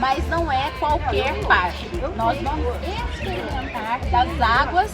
mas não é qualquer parque. Nós vamos experimentar das águas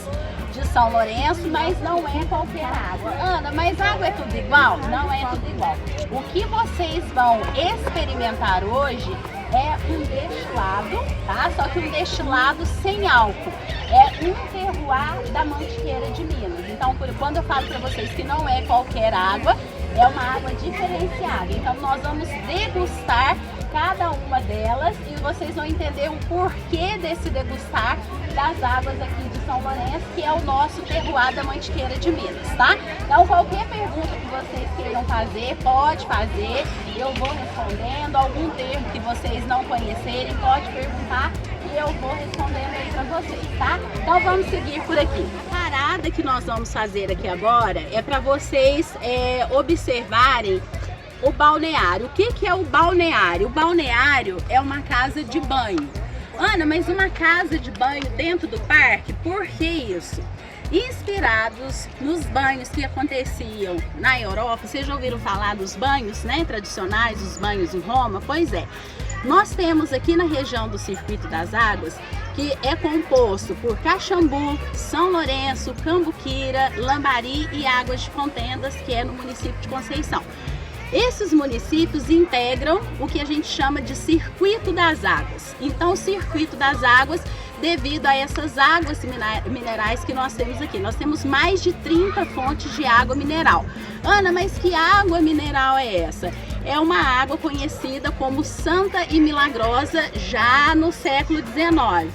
de São Lourenço, mas não é qualquer água. Ana, mas água é tudo igual? Não é tudo igual. O que vocês vão experimentar hoje é um destilado, tá? Só que um destilado sem álcool. É um terroir da Mantiqueira de Minas. Então, quando eu falo para vocês que não é qualquer água, é uma água diferenciada. Então, nós vamos degustar cada uma delas e vocês vão entender o porquê desse degustar das águas aqui de São Lourenço, que é o nosso terroir da Mantiqueira de Minas, tá? Então, qualquer pergunta que vocês queiram fazer, pode fazer, eu vou respondendo. Algum termo que vocês não conhecerem, pode perguntar e eu vou respondendo aí pra vocês, tá? Então, vamos seguir por aqui. A parada que nós vamos fazer aqui agora é para vocês observarem o balneário. O que é o balneário? O balneário é uma casa de banho. Ana, mas uma casa de banho dentro do parque? Por que isso? Inspirados nos banhos que aconteciam na Europa, vocês já ouviram falar dos banhos, né, tradicionais, os banhos em Roma? Pois é, nós temos aqui na região do Circuito das Águas, que é composto por Caxambu, São Lourenço, Cambuquira, Lambari e Águas de Contendas, que é no município de Conceição. Esses municípios integram o que a gente chama de Circuito das Águas. Então, o Circuito das Águas, devido a essas águas minerais que nós temos aqui. Nós temos mais de 30 fontes de água mineral. Ana, mas que água mineral é essa? É uma água conhecida como Santa e Milagrosa já no século XIX.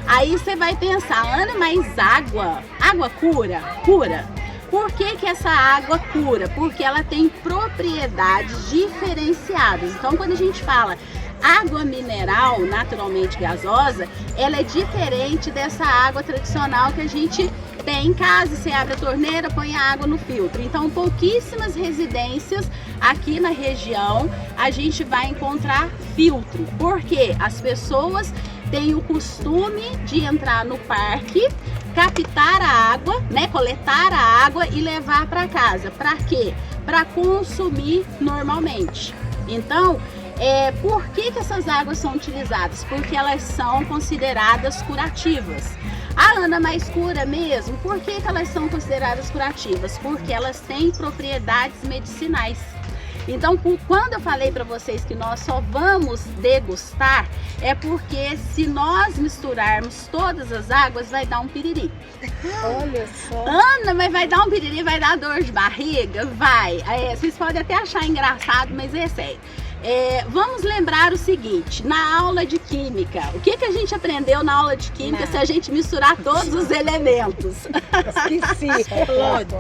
Aí você vai pensar, Ana, mas água cura? Cura. Por que essa água cura? Porque ela tem propriedades diferenciadas. Então, quando a gente fala água mineral naturalmente gasosa, ela é diferente dessa água tradicional que a gente tem em casa. Você abre a torneira, põe a água no filtro. Então, pouquíssimas residências aqui na região a gente vai encontrar filtro. Porque as pessoas têm o costume de entrar no parque, captar a água, né, coletar a água e levar para casa. Para quê? Para consumir normalmente. Então, por que essas águas são utilizadas? Porque elas são consideradas curativas. Ah, Ana, mas cura mesmo? Por que elas são consideradas curativas? Porque elas têm propriedades medicinais. Então, quando eu falei para vocês que nós só vamos degustar, é porque se nós misturarmos todas as águas, vai dar um piriri. Olha só. Ana, mas vai dar um piriri, vai dar dor de barriga? Vai. Vocês podem até achar engraçado, mas é sério. Vamos lembrar o seguinte, na aula de química, o que a gente aprendeu na aula de química se a gente misturar todos os elementos? Esqueci.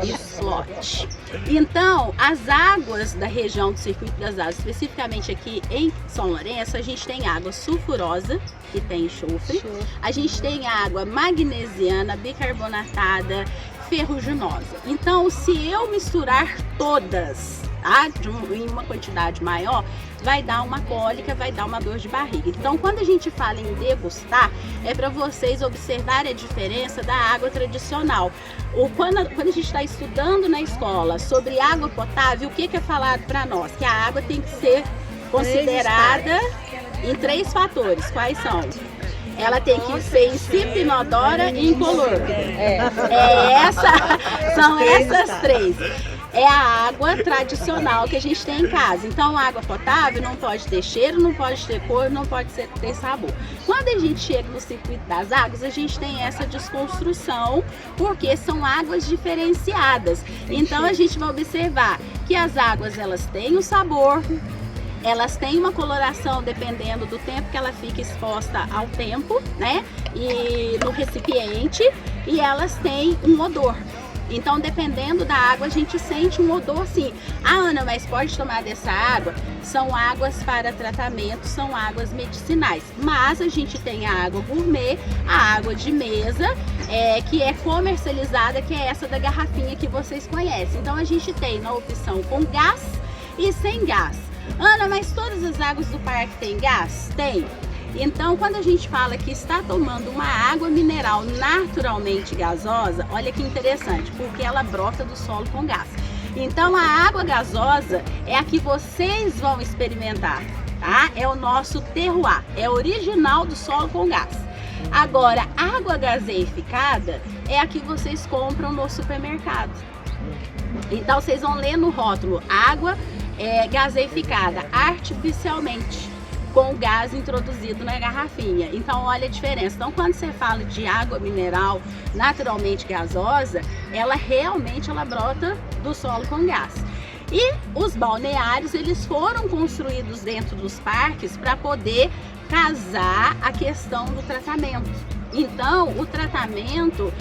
Explode. Então, as águas da região do Circuito das Águas, especificamente aqui em São Lourenço, a gente tem água sulfurosa, que tem enxofre, a gente tem água magnesiana, bicarbonatada, ferruginosa. Então, se eu misturar todas, tá, em uma quantidade maior, vai dar uma cólica, vai dar uma dor de barriga. Então, quando a gente fala em degustar, é para vocês observarem a diferença da água tradicional. Quando a gente está estudando na escola sobre água potável, o que é falado para nós? Que a água tem que ser considerada em 3 fatores. Quais são? Ela tem que ser insípida, inodora e incolor. São essas 3. É a água tradicional que a gente tem em casa. Então, a água potável não pode ter cheiro, não pode ter cor, não pode ter sabor. Quando a gente chega no Circuito das Águas, a gente tem essa desconstrução, porque são águas diferenciadas. Então, a gente vai observar que as águas, elas têm um sabor, elas têm uma coloração dependendo do tempo que ela fica exposta ao tempo, né? E no recipiente, e elas têm um odor. Então, dependendo da água, a gente sente um odor assim. Ah, Ana, mas pode tomar dessa água? São águas para tratamento, são águas medicinais. Mas a gente tem a água gourmet, a água de mesa, que é comercializada, que é essa da garrafinha que vocês conhecem. Então, a gente tem na opção com gás e sem gás. Ana, mas todas as águas do parque têm gás? Tem. Então, quando a gente fala que está tomando uma água mineral naturalmente gasosa, olha que interessante, porque ela brota do solo com gás. Então, a água gasosa é a que vocês vão experimentar. tá? É o nosso terroir, é original do solo com gás. Agora, água gaseificada é a que vocês compram no supermercado. Então, vocês vão ler no rótulo, água gaseificada artificialmente, com gás introduzido na garrafinha. Então, olha a diferença. Então, quando você fala de água mineral naturalmente gasosa, ela realmente brota do solo com gás. E os balneários, eles foram construídos dentro dos parques para poder casar a questão do tratamento. Então, o tratamento,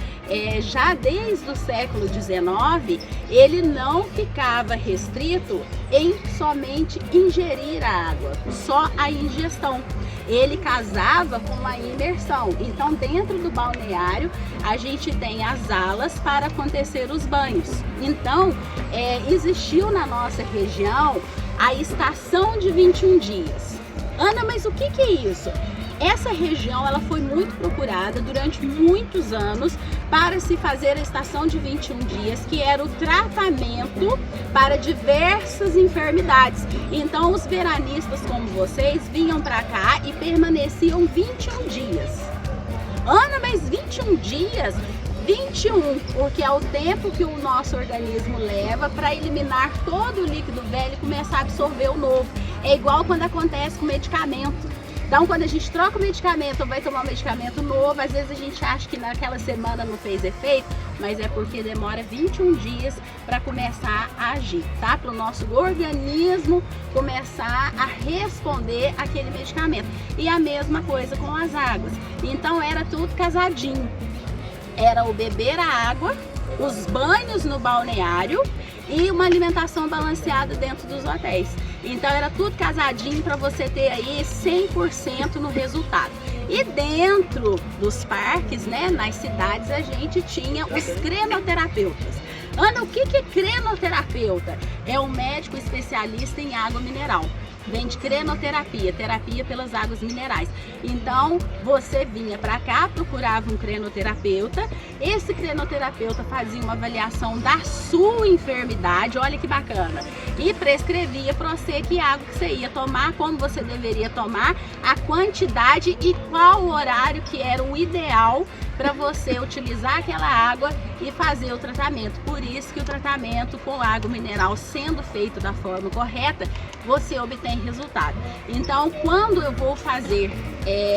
já desde o século XIX, ele não ficava restrito em somente ingerir a água, só a ingestão. Ele casava com a imersão. Então, dentro do balneário, a gente tem as alas para acontecer os banhos. Então, existiu na nossa região a estação de 21 dias. Ana, mas o que é isso? Essa região ela foi muito procurada durante muitos anos para se fazer a estação de 21 dias, que era o tratamento para diversas enfermidades. Então, os veranistas como vocês vinham para cá e permaneciam 21 dias. Ana, mas 21 dias? 21, porque é o tempo que o nosso organismo leva para eliminar todo o líquido velho e começar a absorver o novo. É igual quando acontece com medicamento. Então, quando a gente troca o medicamento ou vai tomar um medicamento novo, às vezes a gente acha que naquela semana não fez efeito, mas é porque demora 21 dias para começar a agir, tá? Para o nosso organismo começar a responder aquele medicamento. E a mesma coisa com as águas. Então, era tudo casadinho. Era o beber a água, os banhos no balneário e uma alimentação balanceada dentro dos hotéis. Então era tudo casadinho para você ter aí 100% no resultado. E dentro dos parques, né, nas cidades, a gente tinha os crenoterapeutas. Ana, o que é crenoterapeuta? É um médico especialista em água mineral. Vem de crenoterapia, terapia pelas águas minerais. Então, você vinha para cá, procurava um crenoterapeuta. Esse crenoterapeuta fazia uma avaliação da sua enfermidade, olha que bacana. E prescrevia para você que água que você ia tomar, como você deveria tomar, a quantidade e qual o horário que era o ideal para você utilizar aquela água e fazer o tratamento. Por isso que o tratamento com água mineral sendo feito da forma correta, você obtém resultado. Então, quando eu vou fazer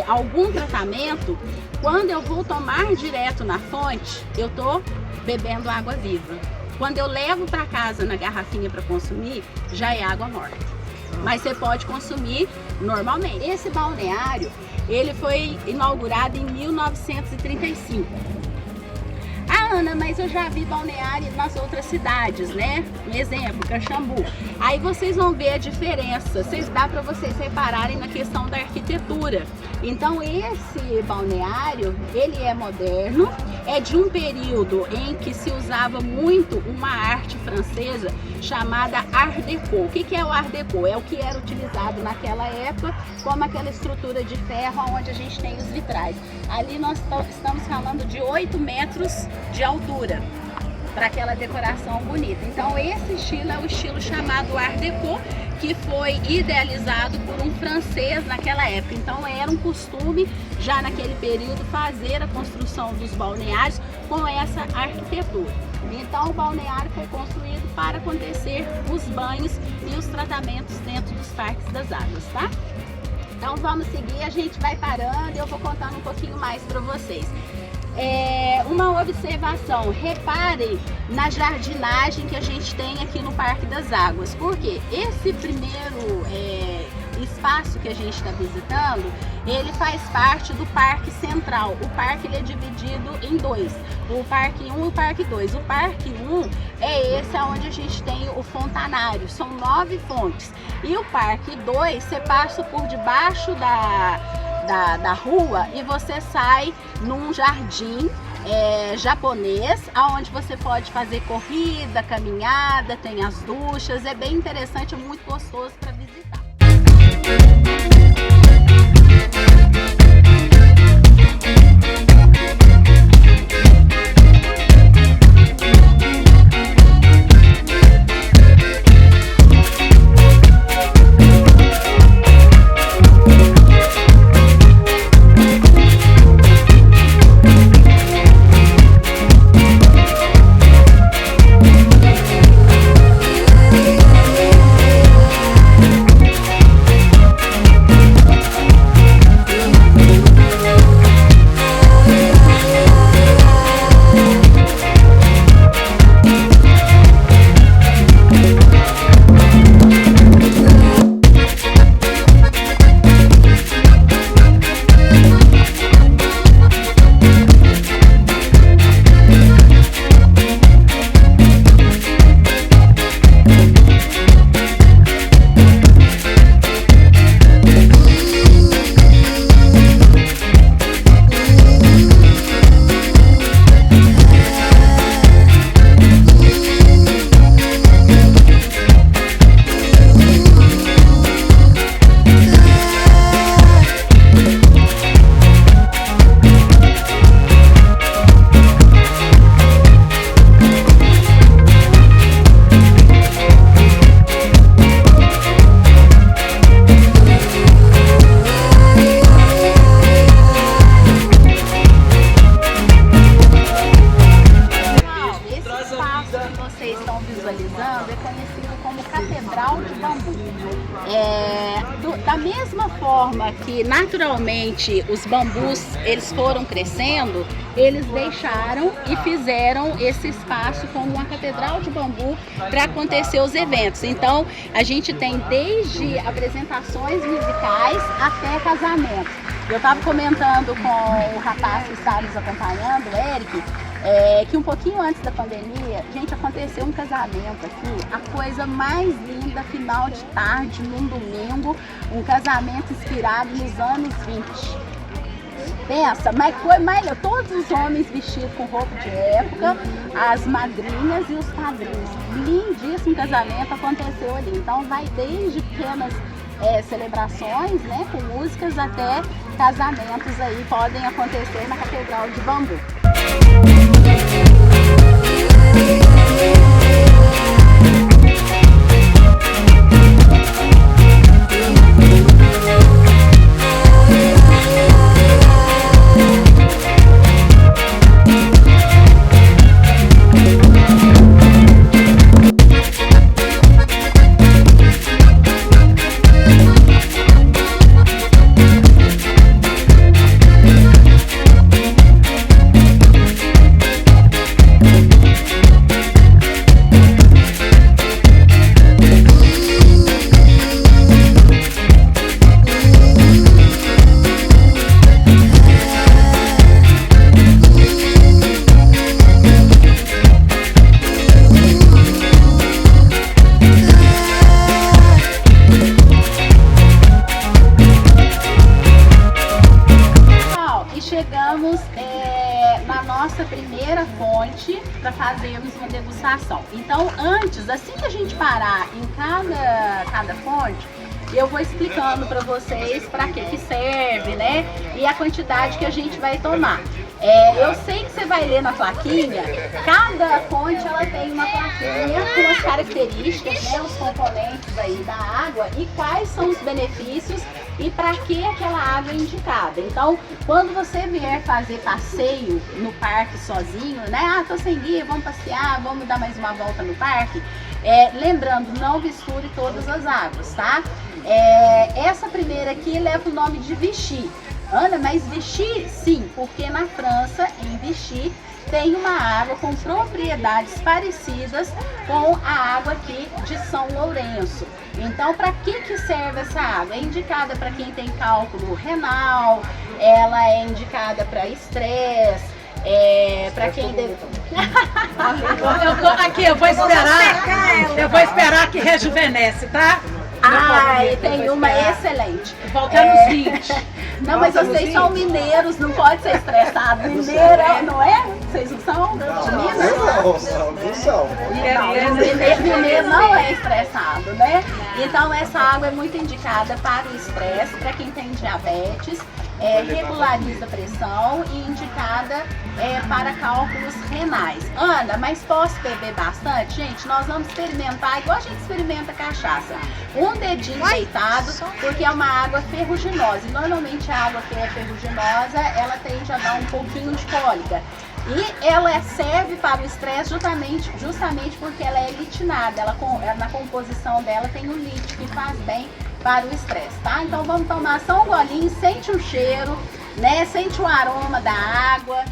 algum tratamento, quando eu vou tomar direto na fonte, eu estou bebendo água viva. Quando eu levo para casa na garrafinha para consumir, já é água morta. Mas você pode consumir normalmente. Esse balneário, ele foi inaugurado em 1935. Ah, Ana, mas eu já vi balneário nas outras cidades, né? Um exemplo, Caxambu. Aí vocês vão ver a diferença. Dá para vocês repararem na questão da arquitetura. Então esse balneário, ele é moderno, é de um período em que se usava muito uma arte francesa chamada Art Deco. O que é o Art Deco? É o que era utilizado naquela época como aquela estrutura de ferro onde a gente tem os vitrais. Ali nós estamos falando de 8 metros de altura para aquela decoração bonita. Então esse estilo é o estilo chamado Art Deco, que foi idealizado por um francês naquela época. Então era um costume já naquele período fazer a construção dos balneários com essa arquitetura. Então o balneário foi construído para acontecer os banhos e os tratamentos dentro dos parques das águas, tá? Então vamos seguir, a gente vai parando e eu vou contando um pouquinho mais para vocês. Uma observação, reparem na jardinagem que a gente tem aqui no Parque das Águas, porque esse primeiro espaço que a gente está visitando, ele faz parte do Parque Central. O parque ele é dividido em dois, o Parque 1 e o Parque 2. O Parque 1 é esse onde a gente tem o fontanário, são 9 fontes. E o Parque 2, você passa por debaixo da rua e você sai num jardim japonês, onde você pode fazer corrida, caminhada, tem as duchas, é bem interessante, é muito gostoso para visitar. Da mesma forma que naturalmente os bambus eles foram crescendo, eles deixaram e fizeram esse espaço como uma catedral de bambu para acontecer os eventos. Então a gente tem desde apresentações musicais até casamentos. Eu estava comentando com o rapaz que está nos acompanhando, o Eric, que um pouquinho antes da pandemia, gente, aconteceu um casamento aqui, a coisa mais linda, final de tarde, num domingo, um casamento inspirado nos anos 20. Pensa, mas foi mais, todos os homens vestidos com roupa de época, as madrinhas e os padrinhos. Lindíssimo casamento aconteceu ali. Então vai desde pequenas celebrações, né, com músicas, até casamentos aí podem acontecer na Catedral de Bambu. Chegamos na nossa primeira fonte para fazermos uma degustação. Então, antes, assim que a gente parar em cada fonte, eu vou explicando para vocês para que serve, né? E a quantidade que a gente vai tomar. Eu sei que você vai ler na plaquinha, cada fonte ela tem uma plaquinha com as características, né, os componentes aí da água e quais são os benefícios e para que aquela água é indicada. Então, quando você vier fazer passeio no parque sozinho, né? Tô sem guia, vamos passear, vamos dar mais uma volta no parque. Lembrando, não misture todas as águas, tá? Essa primeira aqui leva o nome de Vichy. Ana, mas Vichy, sim, porque na França, em Vichy, tem uma água com propriedades parecidas com a água aqui de São Lourenço. Então, para que serve essa água? É indicada para quem tem cálculo renal, ela é indicada para estresse, para quem deve... eu vou esperar que rejuvenesce, tá? Tem uma excelente. Voltamos 20. Não, mas vocês são mineiros, não pode ser estressado. Mineiro, não é? Vocês não são de Minas? Não são. Mineiro não é estressado, né? Então essa água é muito indicada para o estresse, para quem tem diabetes, regulariza a pressão e indicada para cálculos renais. Ana, mas posso beber bastante? Gente, nós vamos experimentar, igual a gente experimenta cachaça. Um dedinho deitado, porque é uma água ferruginosa. E normalmente a água que é ferruginosa, ela tende a dar um pouquinho de cólica. E ela serve para o estresse justamente porque ela é litinada. Na composição dela tem o lítio, que faz bem para o estresse, tá? Então vamos tomar só um golinho, sente o cheiro, né? Sente o aroma da água.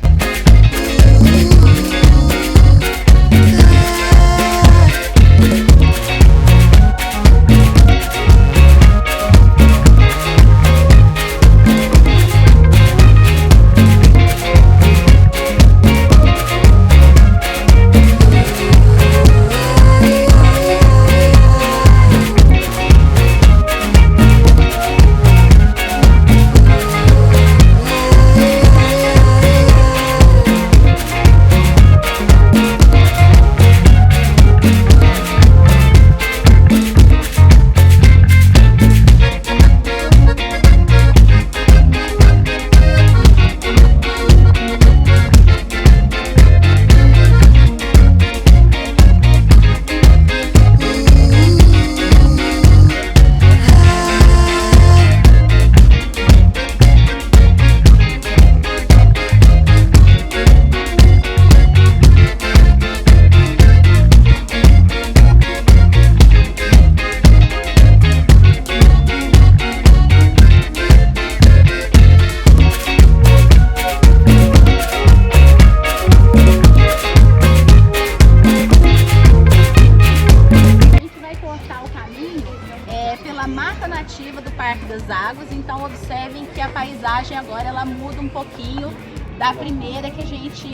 pela mata nativa do Parque das Águas, então observem que a paisagem agora ela muda um pouquinho da primeira que a gente,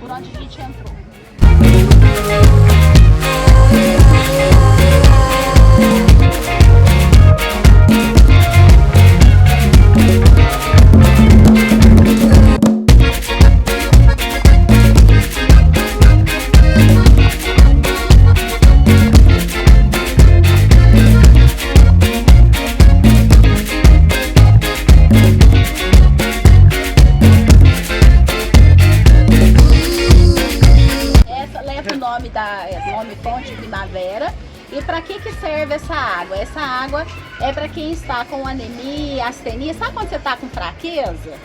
por onde a gente entrou. Nome Fonte Primavera. E para que serve essa água? Essa água é para quem está com anemia, astenia. Sabe quando você está com fraqueza?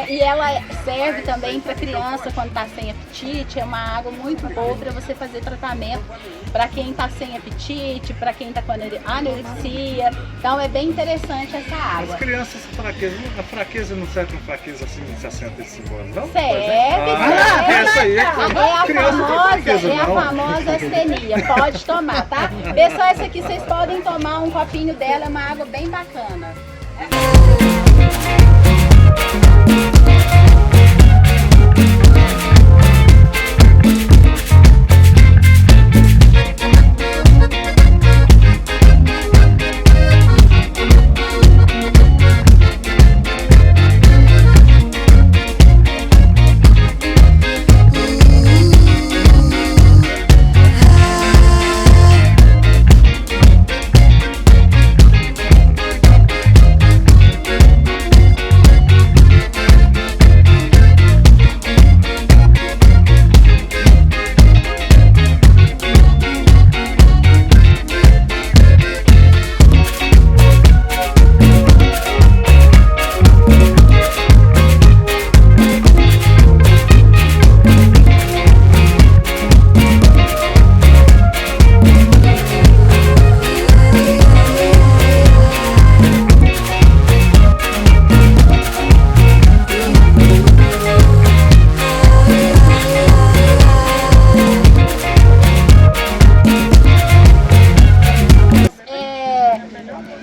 E ela serve também para criança quando está sem apetite. É uma água muito boa para você fazer tratamento para quem está sem apetite, para quem está com anorexia. Então é bem interessante essa água. As crianças a fraqueza não serve com fraqueza assim de 65 anos, não? Serve. Essa aí a famosa astenia. Pode tomar, tá? Pessoal, essa aqui vocês podem tomar um copinho dela, é uma água bem bacana.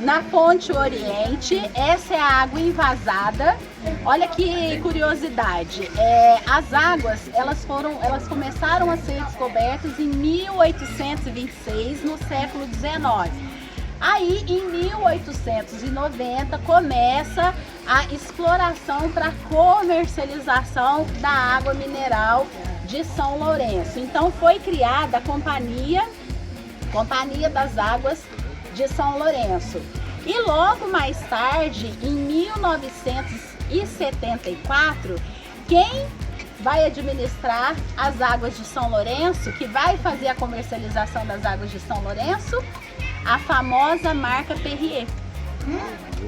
Na Fonte Oriente, essa é a água invasada. Olha que curiosidade, as águas elas começaram a ser descobertas em 1826, no século XIX. Aí, em 1890, começa a exploração para comercialização da água mineral de São Lourenço. Então, foi criada a Companhia das Águas de São Lourenço. E logo mais tarde, em 1974, quem vai administrar as águas de São Lourenço, que vai fazer a comercialização das águas de São Lourenço? A famosa marca Perrier.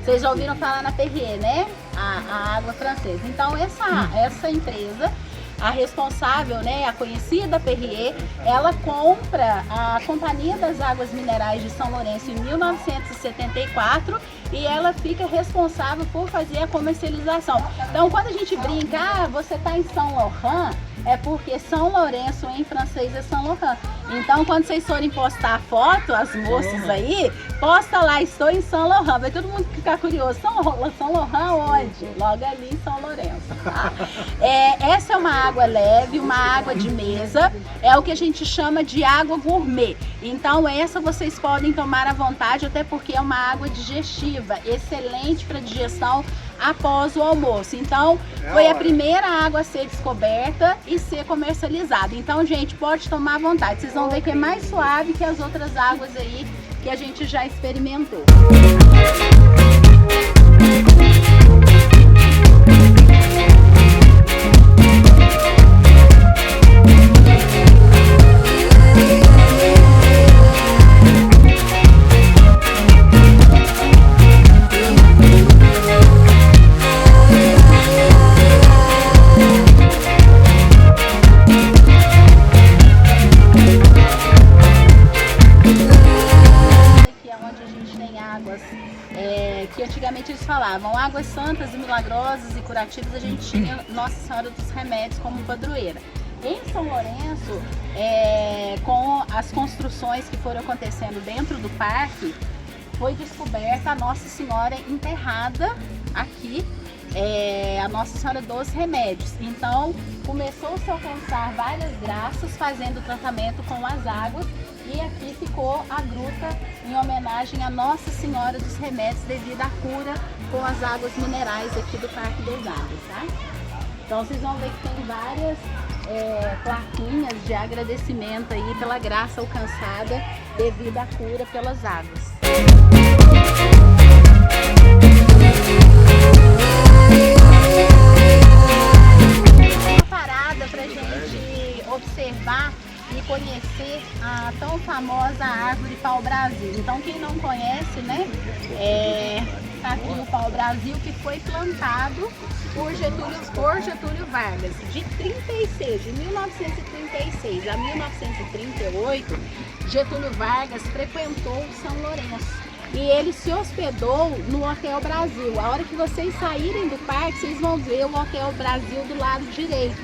Vocês já ouviram falar na Perrier, né? A água francesa. Então essa empresa, a responsável, né, a conhecida Perrier, ela compra a Companhia das Águas Minerais de São Lourenço em 1974 e ela fica responsável por fazer a comercialização. Então, quando a gente brinca, você está em São Laurent, é porque São Lourenço em francês é São Laurent. Então, quando vocês forem postar foto, as moças aí, posta lá, estou em São Laurent. Vai todo mundo ficar curioso. São Laurent onde? Logo ali em São Lourenço. Tá? Essa é uma água leve, uma água de mesa. É o que a gente chama de água gourmet. Então, essa vocês podem tomar à vontade, até porque é uma água digestiva, excelente para digestão após o almoço. Então, foi a primeira água a ser descoberta e ser comercializada. Então, gente, pode tomar à vontade. Vocês vão ver que é mais suave que as outras águas aí que a gente já experimentou. Que antigamente eles falavam águas santas e milagrosas e curativas, a gente tinha Nossa Senhora dos Remédios como padroeira. Em São Lourenço, com as construções que foram acontecendo dentro do parque, foi descoberta a Nossa Senhora enterrada aqui, a Nossa Senhora dos Remédios. Então começou-se a alcançar várias graças fazendo o tratamento com as águas, e aqui ficou a gruta em homenagem a Nossa Senhora dos Remédios devido à cura com as águas minerais aqui do Parque das Águas, tá? Então vocês vão ver que tem várias plaquinhas de agradecimento aí pela graça alcançada devido à cura pelas águas. Uma parada pra gente observar e conhecer a tão famosa árvore pau-brasil. Então quem não conhece, né, tá aqui o pau-brasil, que foi plantado por Getúlio Vargas de 1936 a 1938. Getúlio Vargas frequentou São Lourenço e ele se hospedou no Hotel Brasil. A hora que vocês saírem do parque, vocês vão ver o Hotel Brasil do lado direito.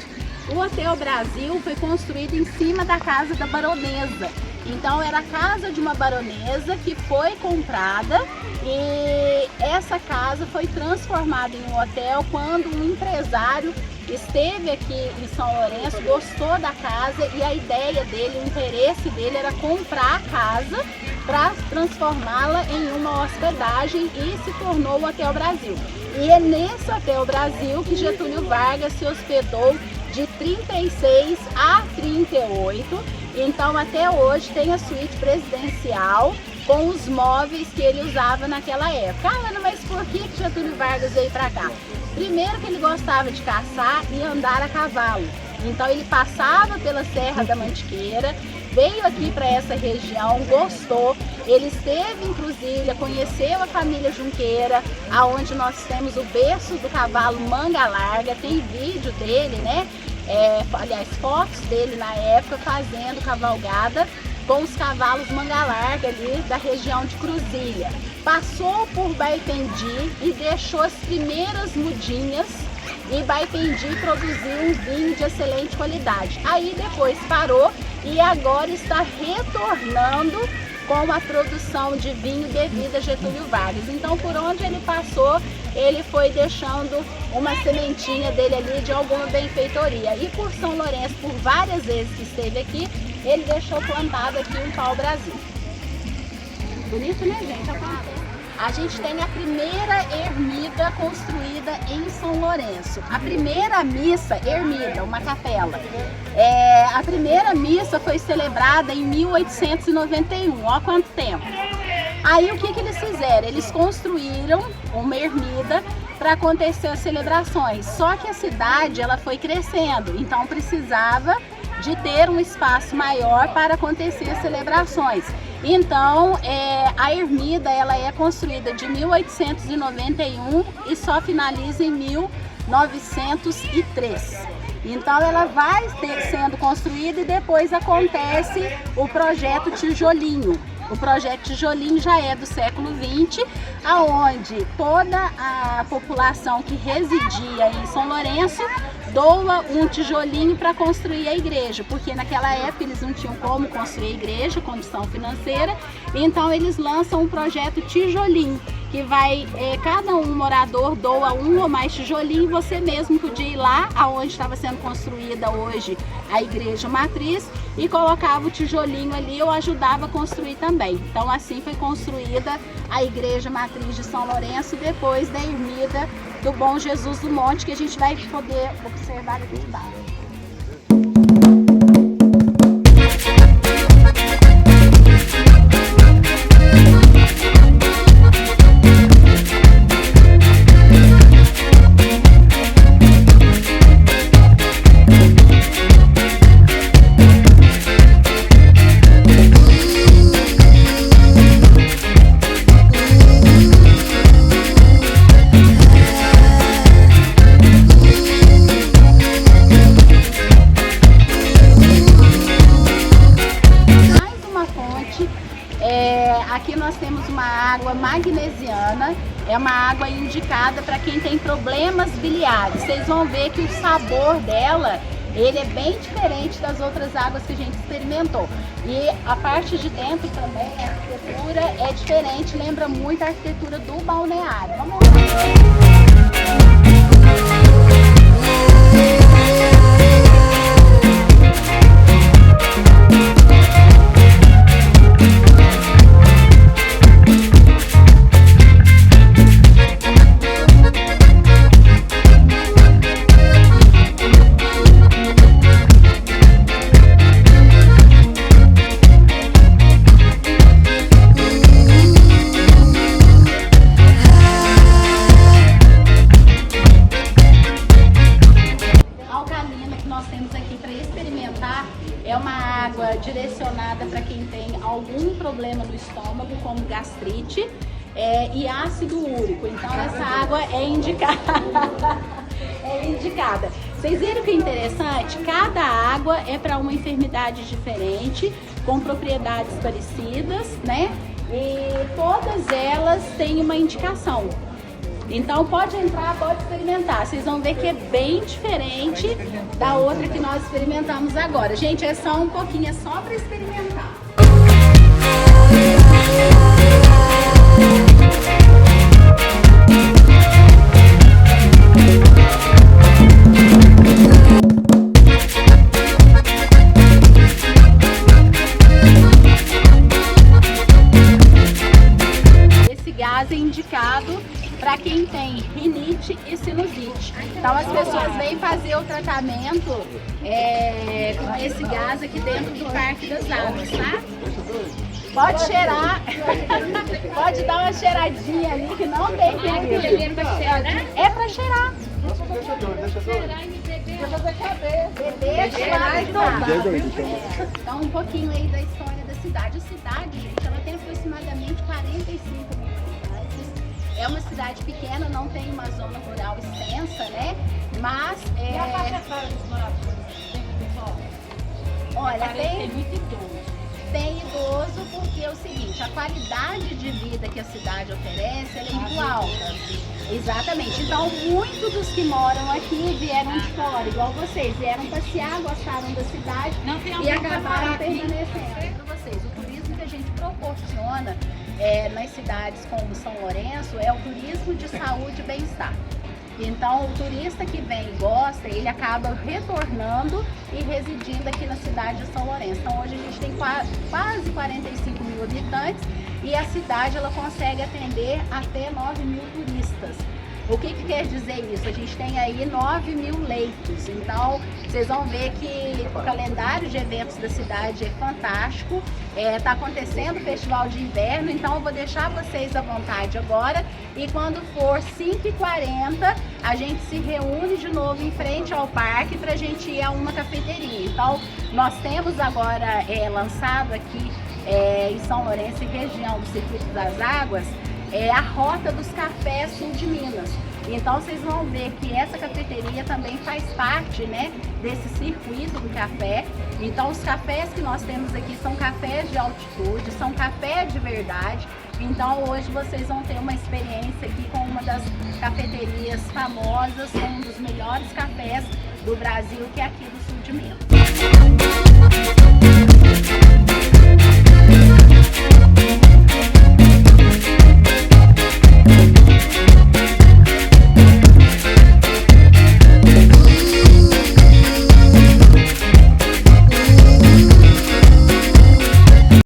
O Hotel Brasil foi construído em cima da casa da baronesa. Então era a casa de uma baronesa que foi comprada, e essa casa foi transformada em um hotel quando um empresário esteve aqui em São Lourenço, gostou da casa, e a ideia dele, o interesse dele era comprar a casa para transformá-la em uma hospedagem, e se tornou o Hotel Brasil. E é nesse Hotel Brasil que Getúlio Vargas se hospedou de 36 a 38, então até hoje tem a suíte presidencial com os móveis que ele usava naquela época. Ah, Ana, mas por que Getúlio Vargas veio para cá? Primeiro que ele gostava de caçar e andar a cavalo, então ele passava pela Serra da Mantiqueira, veio aqui para essa região, gostou, ele esteve em Cruzília, conheceu a família Junqueira, aonde nós temos o berço do cavalo Manga Larga, tem vídeo dele, né? Aliás, fotos dele na época fazendo cavalgada com os cavalos Manga Larga ali da região de Cruzília. Passou por Baipendi e deixou as primeiras mudinhas, e Baipendi produziu um vinho de excelente qualidade. Aí depois parou e agora está retornando com a produção de vinho devido a Getúlio Vargas. Então por onde ele passou, ele foi deixando uma sementinha dele ali de alguma benfeitoria. E por São Lourenço, por várias vezes que esteve aqui, ele deixou plantado aqui um pau-brasil. Bonito, né, gente? A gente tem a primeira ermida construída em São Lourenço. A primeira missa, ermida, uma capela. A primeira missa foi celebrada em 1891, ó quanto tempo. Aí o que eles fizeram? Eles construíram uma ermida para acontecer as celebrações. Só que a cidade ela foi crescendo, então precisava de ter um espaço maior para acontecer as celebrações. Então, a ermida ela é construída de 1891 e só finaliza em 1903. Então, ela vai sendo construída e depois acontece o projeto Tijolinho. O projeto Tijolinho já é do século XX, aonde toda a população que residia em São Lourenço doa um tijolinho para construir a igreja, porque naquela época eles não tinham como construir a igreja, condição financeira, então eles lançam um projeto Tijolinho, que vai, cada um morador doa um ou mais tijolinhos, você mesmo podia ir lá aonde estava sendo construída hoje a igreja matriz e colocava o tijolinho ali ou ajudava a construir também. Então assim foi construída a igreja matriz de São Lourenço, depois da ermida do Bom Jesus do Monte, que a gente vai poder observar aqui embaixo. Aqui nós temos uma água magnesiana, é uma água indicada para quem tem problemas biliares. Vocês vão ver que o sabor dela Ele é bem diferente das outras águas que a gente experimentou. E a parte de dentro também, a arquitetura é diferente, lembra muito a arquitetura do balneário. Vamos lá. É uma água direcionada para quem tem algum problema no estômago, como gastrite e ácido úrico. Então essa água é indicada. É indicada. Vocês viram que é interessante? Cada água é para uma enfermidade diferente, com propriedades parecidas, né? E todas elas têm uma indicação. Então pode entrar, pode experimentar. Vocês vão ver que é bem diferente da outra que nós experimentamos agora. Gente, é só um pouquinho, é só para experimentar. Esse gás é indicado para quem tem rinite e sinusite. Então as pessoas vêm fazer o tratamento com esse gás aqui dentro do Parque das Águas, tá? Pode cheirar, pode dar uma cheiradinha ali que não tem perigo. É para cheirar. Beber, cheirar e tomar. Então um pouquinho aí da história da cidade. A cidade, gente, ela tem aproximadamente 45 mil. É uma cidade pequena, não tem uma zona rural extensa, né? Mas E a faixa etária dos moradores? Olha, Tem muito idoso. tem idoso porque é o seguinte, a qualidade de vida que a cidade oferece ela é muito alta. Exatamente. Então, muitos dos que moram aqui vieram de fora, igual vocês, vieram passear, gostaram da cidade e acabaram permanecendo. Para vocês, o turismo que a gente proporciona nas cidades como São Lourenço é o turismo de saúde e bem-estar. Então, o turista que vem e gosta, ele acaba retornando e residindo aqui na cidade de São Lourenço. Então, hoje a gente tem quase 45 mil habitantes e a cidade ela consegue atender até 9 mil turistas. O que quer dizer isso? A gente tem aí 9 mil leitos, então vocês vão ver que o calendário de eventos da cidade é fantástico, está acontecendo o festival de inverno, então eu vou deixar vocês à vontade agora e quando for 5h40 a gente se reúne de novo em frente ao parque para a gente ir a uma cafeteria. Então nós temos agora lançado aqui em São Lourenço e região do Circuito das Águas, a Rota dos Cafés Sul de Minas. Então vocês vão ver que essa cafeteria também faz parte, né, desse circuito do café. Então os cafés que nós temos aqui são cafés de altitude, são café de verdade. Então hoje vocês vão ter uma experiência aqui com uma das cafeterias famosas, com um dos melhores cafés do Brasil, que é aqui do Sul de Minas.